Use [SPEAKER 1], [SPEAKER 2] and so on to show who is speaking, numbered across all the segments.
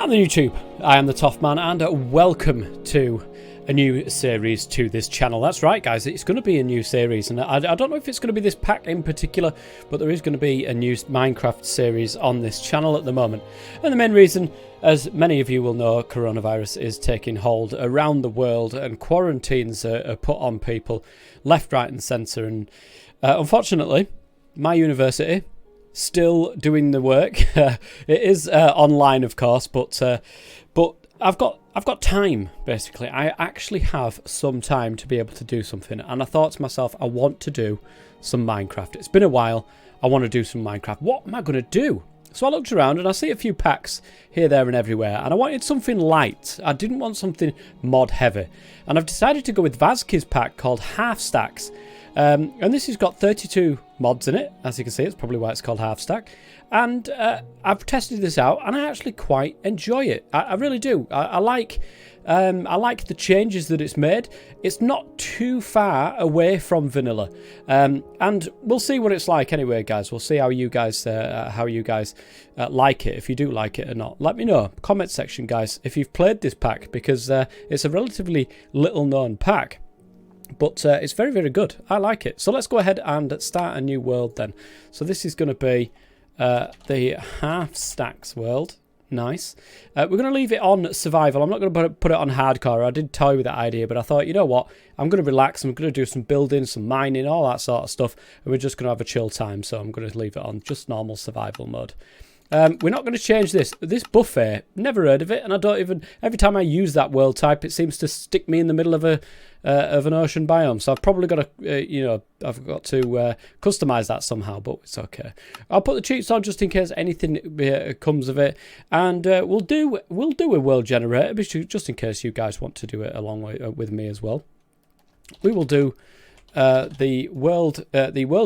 [SPEAKER 1] And the YouTube, I am the Toff Man, and welcome to a new series to this channel. That's right, guys, it's going to be a new series, and I don't know if it's going to be this pack in particular, but there is going to be a new Minecraft series on this channel at the moment. And the main reason, as many of you will know, coronavirus is taking hold around the world, and quarantines are put on people left, right and centre. And unfortunately, my university still doing the work. It is online, of course, but I've got time, basically. I actually have some time to be able to do something, and I thought to myself, I want to do some Minecraft. It's been a while. I want to do some Minecraft. What am I going to do? So I looked around and I see a few packs here, there and everywhere, and I wanted something light. I didn't want something mod heavy, and I've decided to go with Vazkii's pack called Halfstacks. And this has got 32 mods in it, as you can see. It's probably why it's called Halfstack. And I've tested this out, and I actually quite enjoy it. I really do. I like the changes that it's made. It's not too far away from vanilla, and we'll see what it's like anyway, guys. We'll see how you guys like it, if you do like it or not. Let me know, comment section, guys, if you've played this pack, because it's a relatively little known pack. But it's very, very good. I like it. So let's go ahead and start a new world then. So this is going to be the Halfstacks world. Nice. We're going to leave it on survival. I'm not going to put it on hardcore. I did toy with that idea, but I thought, you know what? I'm going to relax. I'm going to do some building, some mining, all that sort of stuff. And we're just going to have a chill time. So I'm going to leave it on just normal survival mode. We're not going to change this. This buffet, never heard of it, and I don't even. Every time I use that world type, it seems to stick me in the middle of an ocean biome. So I've probably got to, I've got to customize that somehow, but it's okay. I'll put the cheats on just in case anything comes of it, and we'll do a world generator just in case you guys want to do it along with me as well. We will do the world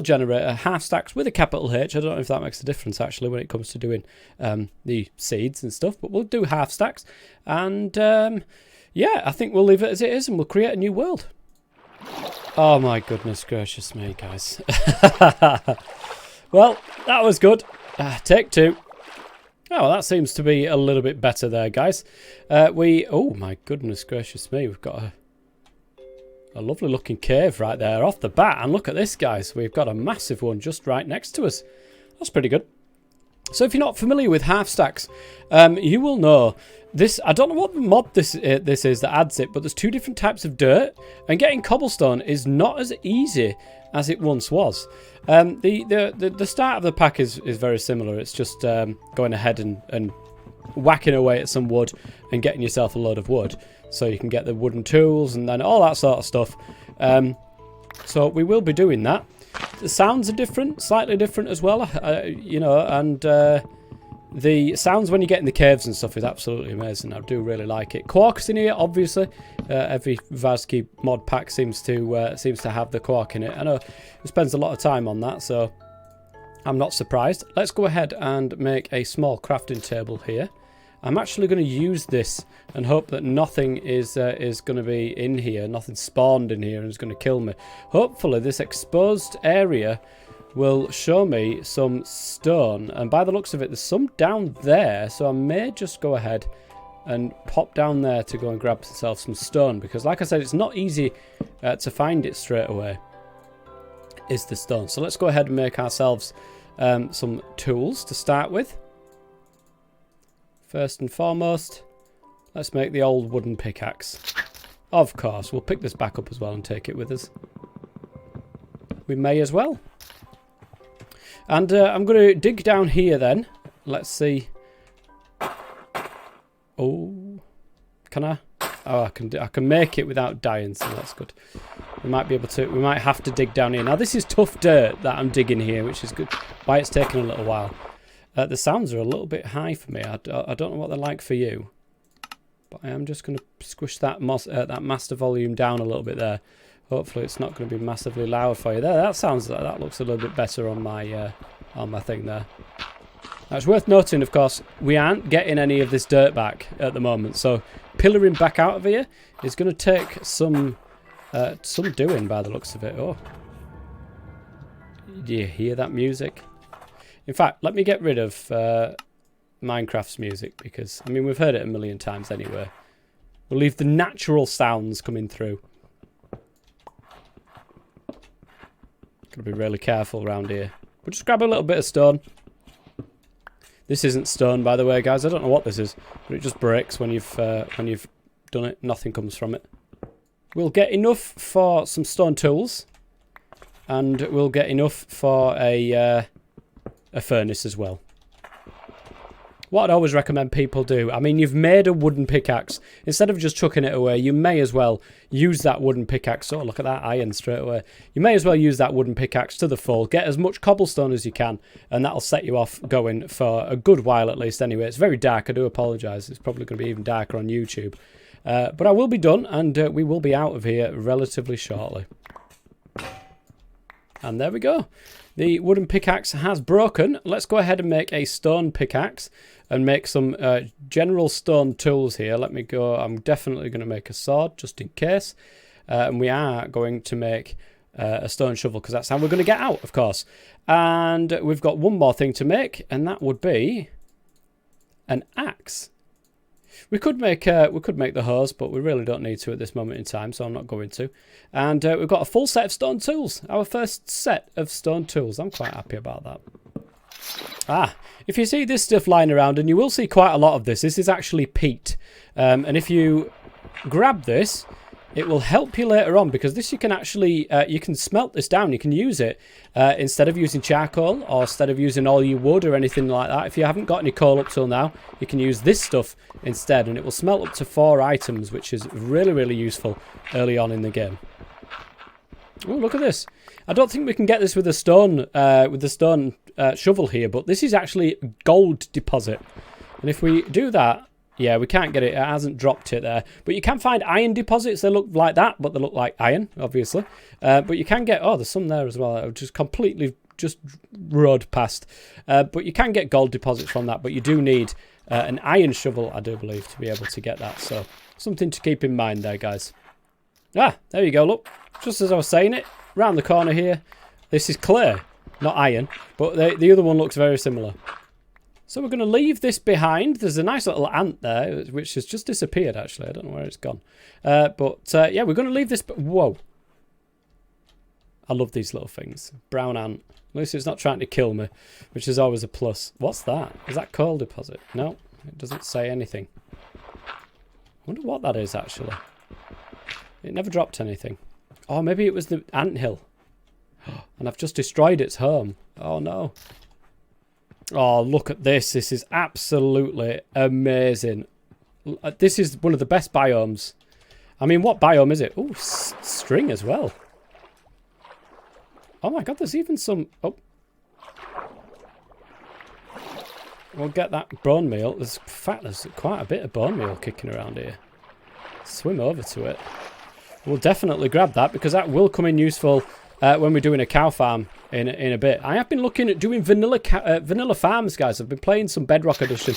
[SPEAKER 1] generator Halfstacks with a capital H. I don't know if that makes a difference actually when it comes to doing the seeds and stuff, but we'll do Halfstacks, and yeah, I think we'll leave it as it is, and we'll create a new world. Oh my goodness gracious me, guys. Well, that was good. Take two. Oh, well, that seems to be a little bit better there, guys. Oh my goodness gracious me, we've got a lovely looking cave right there off the bat, and look at this, guys. We've got a massive one just right next to us. That's pretty good. So if you're not familiar with Halfstacks, you will know this. I don't know what mod this is that adds it, but there's two different types of dirt, and getting cobblestone is not as easy as it once was. The start of the pack is very similar. It's just going ahead and whacking away at some wood and getting yourself a load of wood, so you can get the wooden tools and then all that sort of stuff. So we will be doing that. The sounds are different, slightly different as well, and the sounds when you get in the caves and stuff is absolutely amazing. I do really like it. Quark's in here, obviously. Every Vazkii mod pack seems to have the quark in it. I know it spends a lot of time on that, so I'm not surprised. Let's go ahead and make a small crafting table here. I'm actually going to use this and hope that nothing is going to be in here, nothing spawned in here and is going to kill me. Hopefully this exposed area will show me some stone, and by the looks of it there's some down there, so I may just go ahead and pop down there to go and grab myself some stone, because like I said, it's not easy to find it straight away, is the stone. So let's go ahead and make ourselves some tools to start with. First and foremost, let's make the old wooden pickaxe. Of course, we'll pick this back up as well and take it with us. We may as well. And I'm going to dig down here then. Let's see. Oh, can I? Oh, I can make it without dying, so that's good. We might be able to. We might have to dig down here. Now this is tough dirt that I'm digging here, which is good. Why it's taking a little while. The sounds are a little bit high for me. I don't know what they're like for you, but I am just going to squish that master volume down a little bit there. Hopefully it's not going to be massively loud for you. There, that looks a little bit better on my thing there. Now it's worth noting, of course, we aren't getting any of this dirt back at the moment, so pillaring back out of here is going to take some doing by the looks of it. Oh, do you hear that music? In fact, let me get rid of Minecraft's music because, I mean, we've heard it a million times anyway. We'll leave the natural sounds coming through. Gotta be really careful around here. We'll just grab a little bit of stone. This isn't stone, by the way, guys. I don't know what this is, but it just breaks when you've done it. Nothing comes from it. We'll get enough for some stone tools, and we'll get enough for a furnace as well. What I'd always recommend people do, I mean, you've made a wooden pickaxe. Instead of just chucking it away, you may as well use that wooden pickaxe. Oh, look at that iron straight away. You may as well use that wooden pickaxe to the full. Get as much cobblestone as you can, and that'll set you off going for a good while at least anyway. It's very dark. I do apologise. It's probably going to be even darker on YouTube. But I will be done, and we will be out of here relatively shortly. And there we go. The wooden pickaxe has broken. Let's go ahead and make a stone pickaxe and make some general stone tools here. Let me go. I'm definitely going to make a sword just in case. And we are going to make a stone shovel because that's how we're going to get out, of course. And we've got one more thing to make, and that would be an axe. We could make the hose, but we really don't need to at this moment in time, so I'm not going to. And we've got a full set of stone tools. Our first set of stone tools. I'm quite happy about that. Ah, if you see this stuff lying around, and you will see quite a lot of this, this is actually peat. And if you grab this, it will help you later on, because this you can actually, you can smelt this down. You can use it instead of using charcoal or instead of using all your wood or anything like that. If you haven't got any coal up till now, you can use this stuff instead, and it will smelt up to 4 items, which is really, really useful early on in the game. Oh, look at this. I don't think we can get this with a stone, shovel here, but this is actually gold deposit. And if we do that, yeah, we can't get it. It hasn't dropped it there. But you can find iron deposits. They look like that, but they look like iron, obviously. But you can get... Oh, there's some there as well. I just completely just rode past. But you can get gold deposits from that. But you do need an iron shovel, I do believe, to be able to get that. So something to keep in mind there, guys. Ah, there you go. Look, just as I was saying it, round the corner here. This is clay, not iron. But the other one looks very similar. So we're going to leave this behind. There's a nice little ant there, which has just disappeared, actually. I don't know where it's gone. Yeah, we're going to leave this... Whoa. I love these little things. Brown ant. At least it's not trying to kill me, which is always a plus. What's that? Is that coal deposit? No, it doesn't say anything. I wonder what that is, actually. It never dropped anything. Oh, maybe it was the anthill. And I've just destroyed its home. Oh, no. Oh, look at this. This is absolutely amazing. This is one of the best biomes. I mean, what biome is it? Oh, string as well. Oh my god, there's even some... Oh. We'll get that bone meal. In fact, there's quite a bit of bone meal kicking around here. Swim over to it. We'll definitely grab that, because that will come in useful when we're doing a cow farm in a bit. I have been looking at doing vanilla farms, guys. I've been playing some Bedrock Edition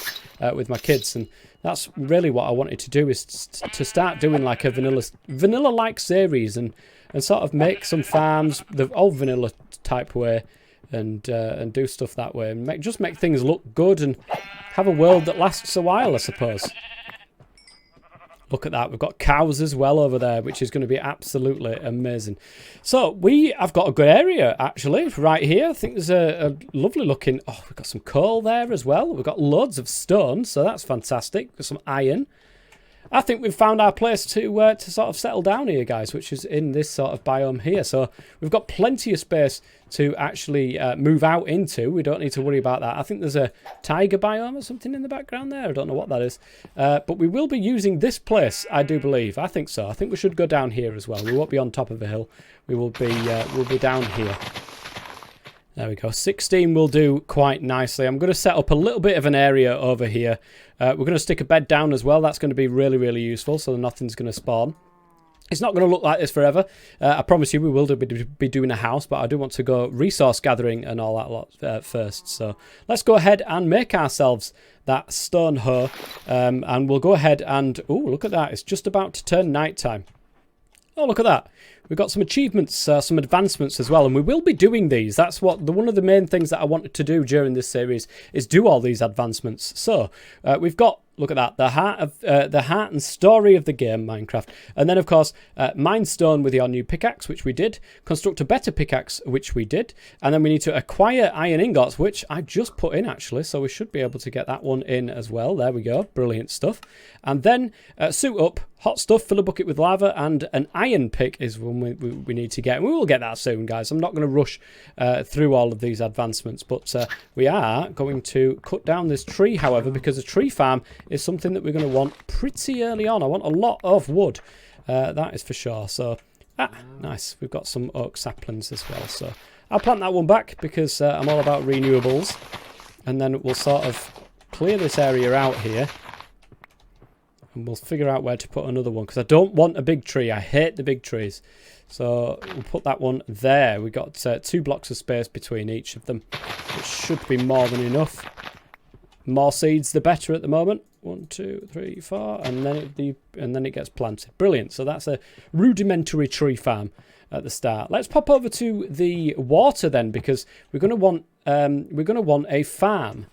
[SPEAKER 1] with my kids, and that's really what I wanted to do, is to start doing like a vanilla-like series and sort of make some farms the old vanilla type way, and do stuff that way, and just make things look good and have a world that lasts a while, I suppose. Look at that. We've got cows as well over there, which is going to be absolutely amazing. So we have got a good area, actually, right here. I think there's a lovely looking... Oh, we've got some coal there as well. We've got loads of stone, so that's fantastic. Got some iron. I think we've found our place to sort of settle down here, guys, which is in this sort of biome here. So we've got plenty of space to actually move out into. We don't need to worry about that. I think there's a tiger biome or something in the background there. I don't know what that is. But we will be using this place, I do believe. I think so. I think we should go down here as well. We won't be on top of a hill. We will be we'll be down here. There we go. 16 will do quite nicely. I'm going to set up a little bit of an area over here. We're going to stick a bed down as well. That's going to be really, really useful, so nothing's going to spawn. It's not going to look like this forever. I promise you we will be doing a house, but I do want to go resource gathering and all that lot first. So let's go ahead and make ourselves that stone hoe. And we'll go ahead and... Oh, look at that. It's just about to turn nighttime. Oh, look at that. We've got some achievements, some advancements as well, and we will be doing these. That's one of the main things that I wanted to do during this series is do all these advancements. So we've got, look at that, the heart and story of the game, Minecraft. And then, of course, mine stone with your new pickaxe, which we did. Construct a better pickaxe, which we did. And then we need to acquire iron ingots, which I just put in, actually. So we should be able to get that one in as well. There we go. Brilliant stuff. And then suit up, hot stuff, fill a bucket with lava, and an iron pick is one we need to get. And we will get that soon, guys. I'm not going to rush through all of these advancements. But we are going to cut down this tree, however, because a tree farm is something that we're going to want pretty early on. I want a lot of wood. That is for sure. So, nice. We've got some oak saplings as well. So I'll plant that one back because I'm all about renewables. And then we'll sort of clear this area out here. And we'll figure out where to put another one because I don't want a big tree. I hate the big trees. So we'll put that one there. We've got 2 blocks of space between each of them. It should be more than enough. More seeds, the better at the moment. 1, 2, 3, 4, and then it gets planted. Brilliant. So that's a rudimentary tree farm at the start. Let's pop over to the water then, because we're going to want a farm.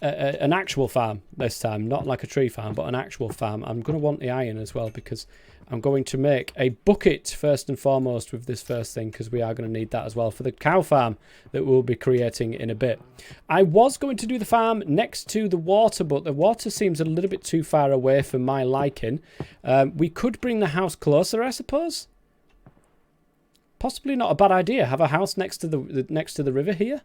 [SPEAKER 1] An actual farm this time, not like a tree farm, but an actual farm. I'm going to want the iron as well because I'm going to make a bucket first and foremost with this first thing because we are going to need that as well for the cow farm that we'll be creating in a bit. I was going to do the farm next to the water, but the water seems a little bit too far away for my liking. We could bring the house closer, I suppose. Possibly not a bad idea. Have a house next to the river here.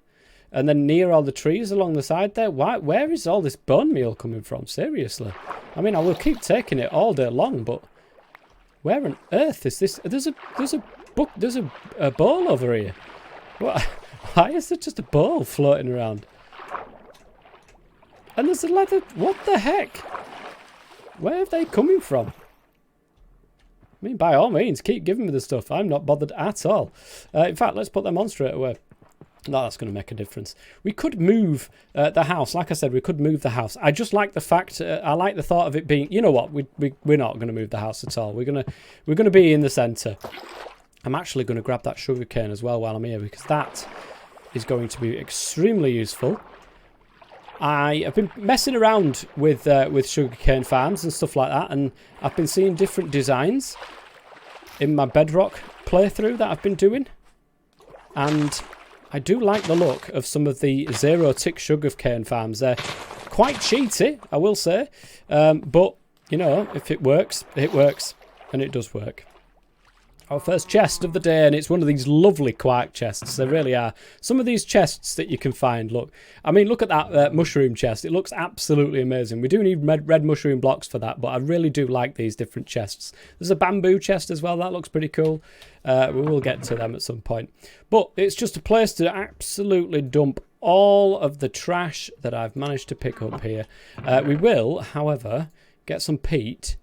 [SPEAKER 1] And then near all the trees along the side there. Where is all this bone meal coming from? Seriously. I mean, I will keep taking it all day long, but where on earth is this? There's a bowl over here. What? Why is there just a bowl floating around? And there's a leather. What the heck? Where are they coming from? I mean, by all means, keep giving me the stuff. I'm not bothered at all. In fact, let's put them on straight away. No, that's going to make a difference. We could move the house. Like I said, we could move the house. I just like the fact. I like the thought of it being. You know what? We're not going to move the house at all. We're gonna be in the centre. I'm actually going to grab that sugarcane as well while I'm here because that is going to be extremely useful. I have been messing around with sugarcane farms and stuff like that, and I've been seeing different designs in my bedrock playthrough that I've been doing, and I do like the look of some of the zero-tick sugarcane farms. They're quite cheaty, I will say. But, you know, if it works, and it does work. Our first chest of the day, and it's one of these lovely quark chests. They really are. Some of these chests that you can find, look. I mean, look at that mushroom chest. It looks absolutely amazing. We do need red mushroom blocks for that, but I really do like these different chests. There's a bamboo chest as well. That looks pretty cool. We will get to them at some point. But it's just a place to absolutely dump all of the trash that I've managed to pick up here. We will, however, get some peat.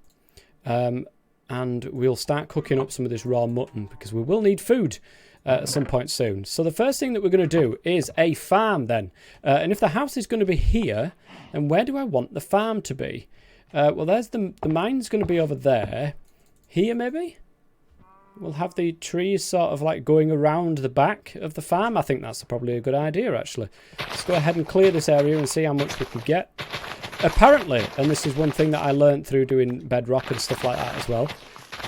[SPEAKER 1] And we'll start cooking up some of this raw mutton because we will need food at some point soon. So the first thing that we're going to do is a farm then. And if the house is going to be here, then where do I want the farm to be? Well, there's the mine's going to be over there. Here, maybe? We'll have the trees sort of like going around the back of the farm. I think that's probably a good idea, actually. Let's go ahead and clear this area and see how much we can get. Apparently, and this is one thing that I learned through doing bedrock and stuff like that as well,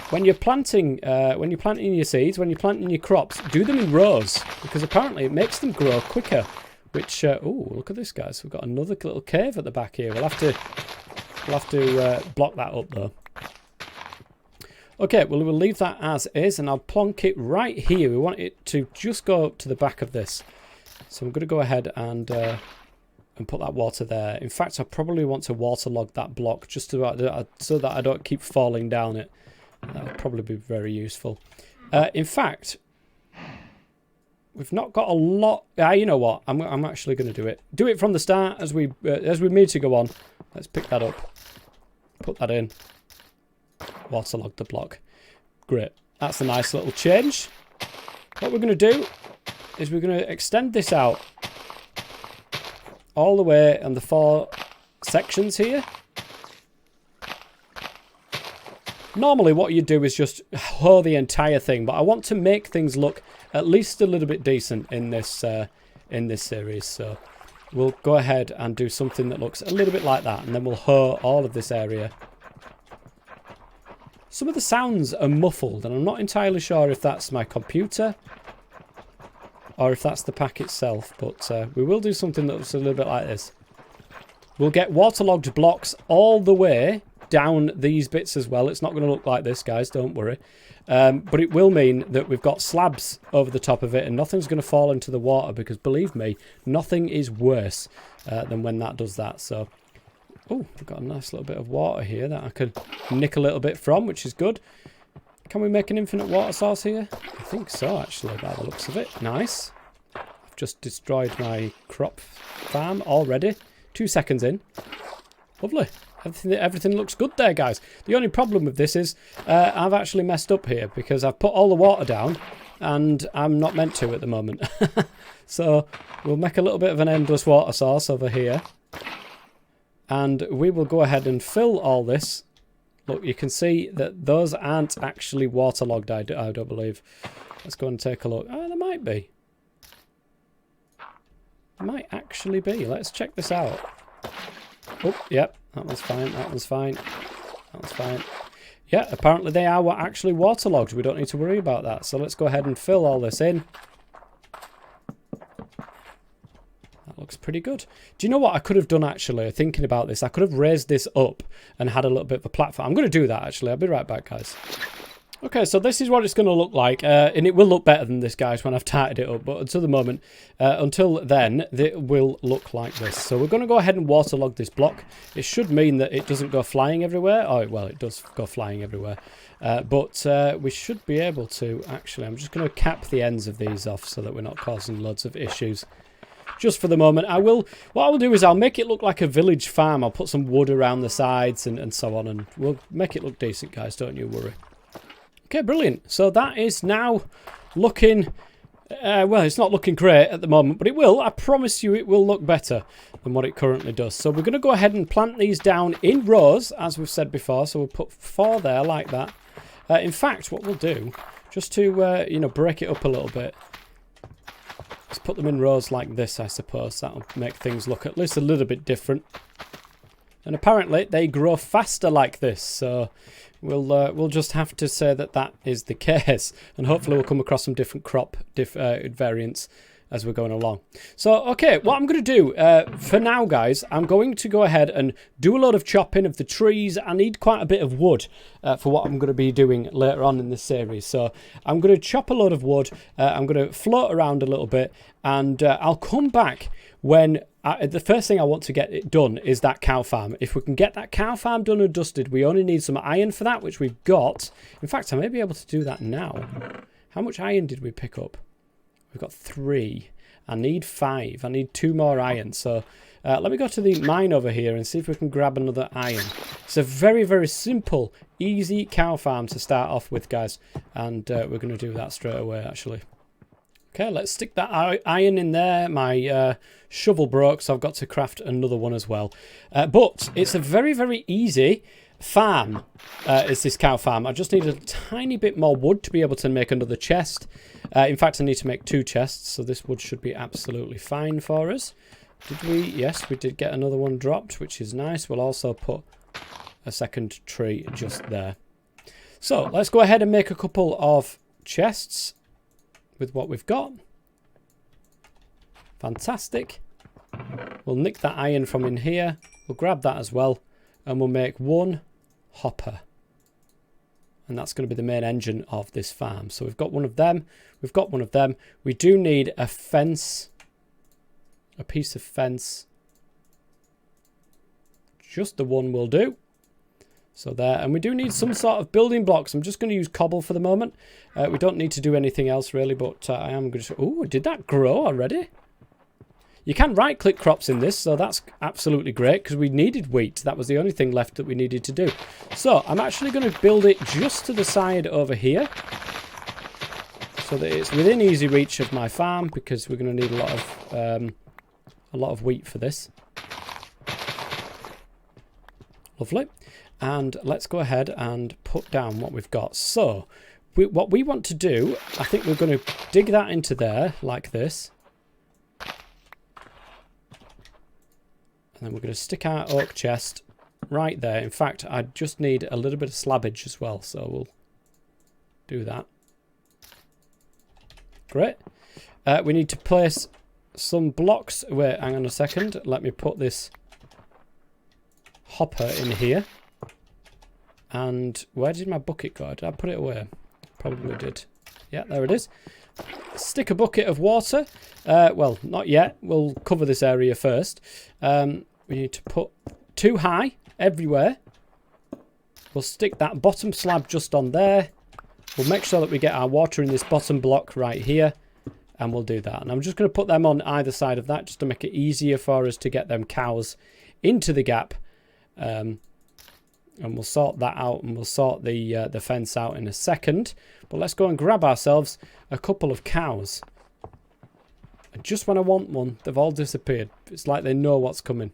[SPEAKER 1] when you're planting your seeds, when you're planting your crops, do them in rows because apparently it makes them grow quicker. Which oh, look at this, guys! We've got another little cave at the back here. We'll have to block that up though. Okay, well we'll leave that as is, and I'll plonk it right here. We want it to just go up to the back of this, so I'm going to go ahead and put that water there. In fact, I probably want to waterlog that block just so that I don't keep falling down it. That would probably be very useful. In fact, we've not got a lot. You know what? I'm actually going to do it. Do it from the start as we need to go on. Let's pick that up. Put that in. Waterlog the block. Great. That's a nice little change. What we're going to do is we're going to extend this out all the way on the 4 sections here. Normally what you do is just hoe the entire thing, but I want to make things look at least a little bit decent in this series. So we'll go ahead and do something that looks a little bit like that, and then we'll hoe all of this area. Some of the sounds are muffled, and I'm not entirely sure if that's my computer or if that's the pack itself, but we will do something that looks a little bit like this. We'll get waterlogged blocks all the way down these bits as well. It's not going to look like this, guys, don't worry. But it will mean that we've got slabs over the top of it and nothing's going to fall into the water, because believe me, nothing is worse than when that does that. So, oh, we've got a nice little bit of water here that I could nick a little bit from, which is good. Can we make an infinite water source here? I think so, actually, by the looks of it. Nice. I've just destroyed my crop farm already. 2 seconds in. Lovely. Everything looks good there, guys. The only problem with this is I've actually messed up here, because I've put all the water down and I'm not meant to at the moment. So we'll make a little bit of an endless water source over here. And we will go ahead and fill all this. Look, you can see that those aren't actually waterlogged, I don't believe. Let's go and take a look. Oh, there might be. There might actually be. Let's check this out. Oh, yep, that one's fine, that one's fine. That one's fine. Yeah, apparently they are actually waterlogged. We don't need to worry about that. So let's go ahead and fill all this in. Looks pretty good. Do you know what I could have done, actually, thinking about this? I could have raised this up and had a little bit of a platform. I'm going to do that, actually. I'll be right back, guys. Okay, so this is what it's going to look like, and it will look better than this, guys, when I've tightened it up, but until the moment, until then, it will look like this. So we're going to go ahead and waterlog this block. It should mean that it doesn't go flying everywhere. Oh, well, it does go flying everywhere, but we should be able to, actually, I'm just going to cap the ends of these off so that we're not causing loads of issues. Just for the moment, what I will do is I'll make it look like a village farm. I'll put some wood around the sides and so on, and we'll make it look decent, guys, don't you worry. Okay, brilliant. So that is now looking, well, it's not looking great at the moment, but it will. I promise you it will look better than what it currently does. So we're going to go ahead and plant these down in rows, as we've said before. So we'll put 4 there like that. In fact, what we'll do, just to, you know, break it up a little bit, let's put them in rows like this, I suppose. That'll make things look at least a little bit different. And apparently they grow faster like this, so we'll just have to say that that is the case. And hopefully we'll come across some different crop variants as we're going along. So, okay, what I'm going to do for now, guys, I'm going to go ahead and do a lot of chopping of the trees. I need quite a bit of wood for what I'm going to be doing later on in the series. So I'm going to chop a lot of wood. I'm going to float around a little bit, and I'll come back when the first thing I want to get it done is that cow farm. If we can get that cow farm done and dusted, we only need some iron for that, which we've got. In fact, I may be able to do that now. How much iron did we pick up? We've got 3. I need 5. I need 2 more iron. So let me go to the mine over here and see if we can grab another iron. It's a very, very simple, easy cow farm to start off with, guys. And we're going to do that straight away, actually. Okay, let's stick that iron in there. My shovel broke, so I've got to craft another one as well. But it's a very, very easy farm, is this cow farm. I just need a tiny bit more wood to be able to make another chest. In fact, I need to make 2 chests, so this wood should be absolutely fine for us. Did we? Yes, we did get another one dropped, which is nice. We'll also put a second tree just there. So let's go ahead and make a couple of chests with what we've got. Fantastic. We'll nick that iron from in here. We'll grab that as well, and we'll make 1 hopper. And that's going to be the main engine of this farm. So we've got one of them. We've got one of them. We do need a fence. A piece of fence. Just the one will do. So there. And we do need some sort of building blocks. I'm just going to use cobble for the moment. We don't need to do anything else really. But I am going to... Oh, did that grow already? You can right-click crops in this, so that's absolutely great, because we needed wheat. That was the only thing left that we needed to do. So I'm actually going to build it just to the side over here, so that it's within easy reach of my farm, because we're going to need a lot of wheat for this. Lovely. And let's go ahead and put down what we've got. So, what we want to do, I think we're going to dig that into there, like this. And then we're going to stick our oak chest right there. In fact, I just need a little bit of slabbage as well, so we'll do that. Great. We need to place some blocks. Wait, hang on a second. Let me put this hopper in here. And where did my bucket go? Did I put it away? Probably did. Yeah, there it is. Stick a bucket of water. Well, not yet. We'll cover this area first. We need to put 2 high everywhere. We'll stick that bottom slab just on there. We'll make sure that we get our water in this bottom block right here. And we'll do that. And I'm just going to put them on either side of that just to make it easier for us to get them cows into the gap. And we'll sort that out, and we'll sort the fence out in a second. But let's go and grab ourselves a couple of cows. And just when I want one, they've all disappeared. It's like they know what's coming.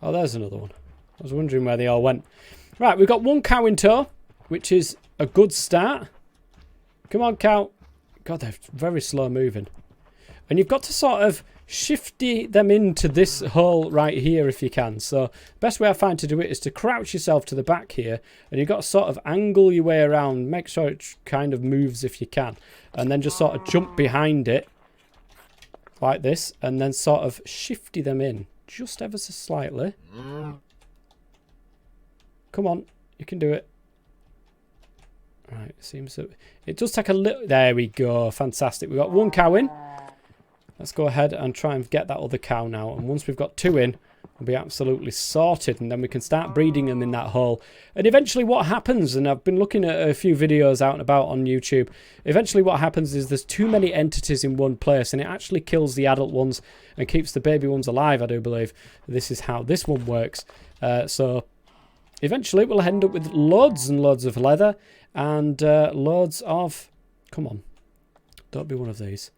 [SPEAKER 1] Oh, there's another one. I was wondering where they all went. Right, we've got 1 cow in tow, which is a good start. Come on, cow. God, they're very slow moving. And you've got to sort of shifty them into this hole right here if you can. So the best way I find to do it is to crouch yourself to the back here, and you've got to sort of angle your way around, make sure it kind of moves if you can, and then just sort of jump behind it like this, and then sort of shifty them in just ever so slightly. Come on, you can do it. Right, it seems that it does take a little. There we go, fantastic. We've got 1 cow in. Let's go ahead and try and get that other cow now. And once we've got 2 in, we'll be absolutely sorted. And then we can start breeding them in that hole. And eventually what happens, and I've been looking at a few videos out and about on YouTube. Eventually what happens is there's too many entities in one place. And it actually kills the adult ones and keeps the baby ones alive, I do believe. This is how this one works. So eventually we'll end up with loads and loads of leather. And loads of... Come on. Don't be one of these.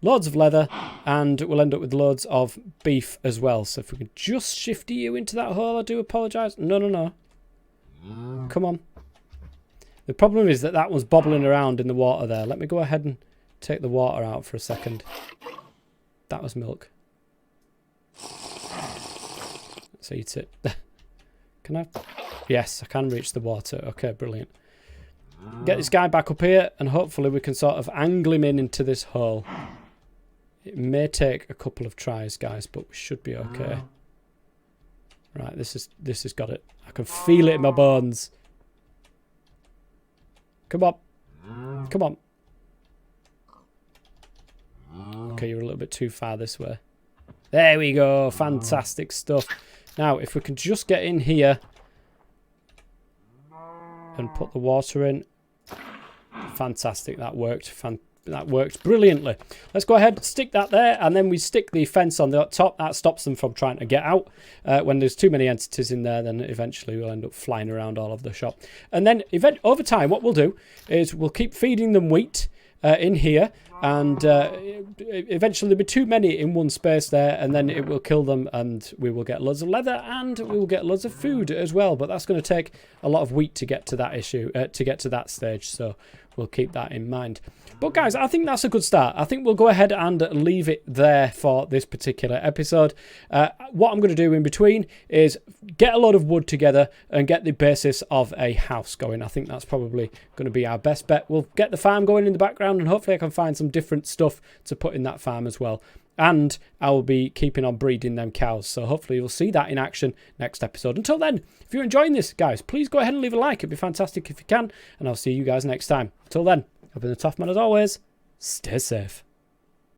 [SPEAKER 1] Loads of leather, and we'll end up with loads of beef as well. So if we can just shift you into that hole, I do apologise. No, no, no. Come on. The problem is that one's bobbling around in the water there. Let me go ahead and take the water out for a second. That was milk. Let's eat it. Can I? Yes, I can reach the water. Okay, brilliant. Get this guy back up here, and hopefully we can sort of angle him into this hole. It may take a couple of tries, guys, but we should be okay. Right, this has got it. I can feel it in my bones. Come on. Come on. Okay, you're a little bit too far this way. There we go. Fantastic stuff. Now, if we can just get in here and put the water in. Fantastic. That worked. That worked brilliantly. Let's go ahead, stick that there, and then we stick the fence on the top. That stops them from trying to get out. When there's too many entities in there, then eventually we'll end up flying around all over the shop. And then over time, what we'll do is we'll keep feeding them wheat in here, and eventually there'll be too many in one space there, and then it will kill them, and we will get loads of leather, and we will get loads of food as well. But that's going to take a lot of wheat to get to that issue, to get to that stage. So we'll keep that in mind. But guys, I think that's a good start. I think we'll go ahead and leave it there for this particular episode. What I'm going to do in between is get a lot of wood together and get the basis of a house going. I think that's probably going to be our best bet. We'll get the farm going in the background, and hopefully I can find some different stuff to put in that farm as well. And I will be keeping on breeding them cows. So hopefully you'll see that in action next episode. Until then, if you're enjoying this, guys, please go ahead and leave a like. It'd be fantastic if you can. And I'll see you guys next time. Until then, I've been the Tough Man as always. Stay safe.